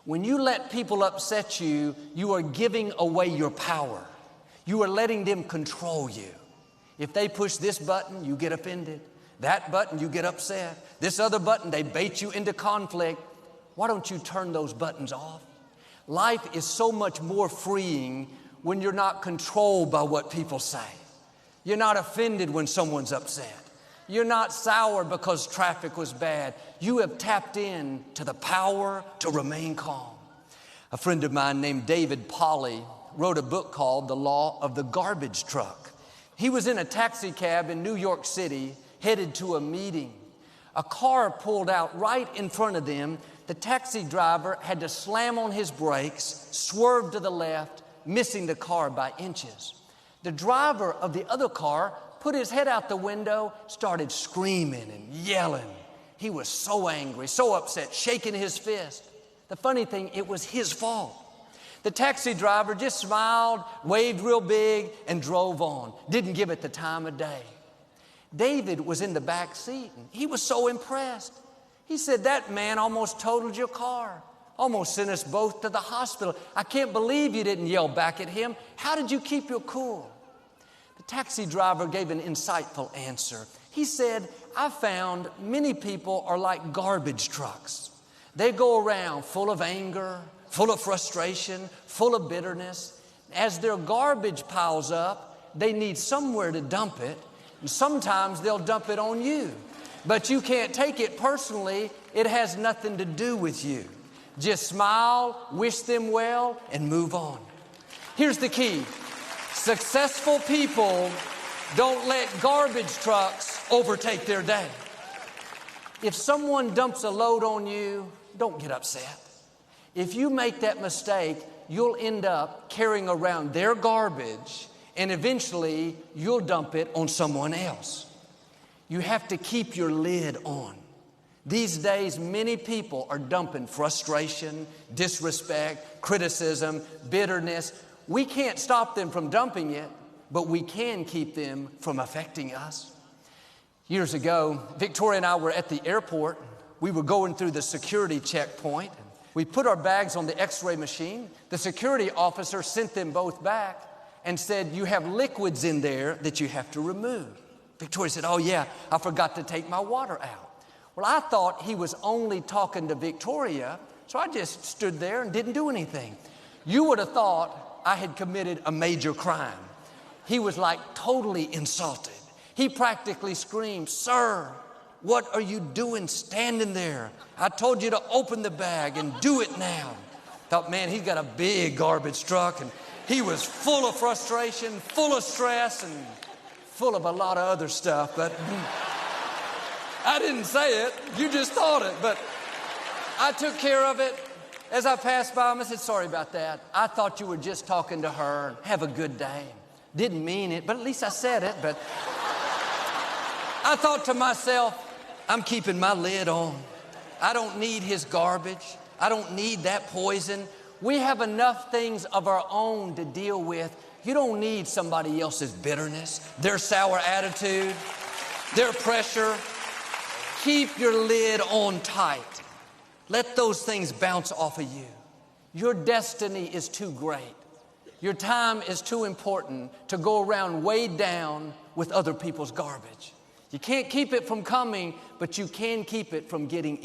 When you let people upset you, you are giving away your power. You are letting them control you. If they push this button, you get offended. That button, you get upset. This other button, they bait you into conflict. Why don't you turn those buttons off? Life is so much more freeing when you're not controlled by what people say. You're not offended when someone's upset. You're not sour because traffic was bad. You have tapped in to the power to remain calm. A friend of mine named David Polly wrote a book called The Law of the Garbage Truck. He was in a taxi cab in New York City headed to a meeting. A car pulled out right in front of them. The taxi driver had to slam on his brakes, swerve to the left, missing the car by inches. The driver of the other car put his head out the window, started screaming and yelling. He was so angry, so upset, shaking his fist. The funny thing, it was his fault. The taxi driver just smiled, waved real big, and drove on. Didn't give it the time of day. David was in the back seat, and he was so impressed. He said, "That man almost totaled your car, almost sent us both to the hospital. I can't believe you didn't yell back at him. How did you keep your cool?" The taxi driver gave an insightful answer. He said, "I found many people are like garbage trucks. They go around full of anger, full of frustration, full of bitterness. As their garbage piles up, they need somewhere to dump it, and sometimes they'll dump it on you. But you can't take it personally. It has nothing to do with you. Just smile, wish them well, and move on." Here's the key. Successful people don't let garbage trucks overtake their day. If someone dumps a load on you, don't get upset. If you make that mistake, you'll end up carrying around their garbage, and eventually you'll dump it on someone else. You have to keep your lid on. These days, many people are dumping frustration, disrespect, criticism, bitterness. We can't stop them from dumping it, but we can keep them from affecting us. Years ago, Victoria and I were at the airport. We were going through the security checkpoint. We put our bags on the x-ray machine. The security officer sent them both back and said, "You have liquids in there that you have to remove." Victoria said, "Oh yeah, I forgot to take my water out." Well, I thought he was only talking to Victoria, so I just stood there and didn't do anything. You would have thought I had committed a major crime. He was like totally insulted. He practically screamed, "Sir, what are you doing standing there? I told you to open the bag and do it now." Thought, man, he's got a big garbage truck, and he was full of frustration, full of stress, and full of a lot of other stuff. But I didn't say it. You just thought it. But I took care of it. As I passed by him, I said, "Sorry about that. I thought you were just talking to her. Have a good day." Didn't mean it, but at least I said it. But I thought to myself, I'm keeping my lid on. I don't need his garbage. I don't need that poison. We have enough things of our own to deal with. You don't need somebody else's bitterness, their sour attitude, their pressure. Keep your lid on tight. Let those things bounce off of you. Your destiny is too great. Your time is too important to go around weighed down with other people's garbage. You can't keep it from coming, but you can keep it from getting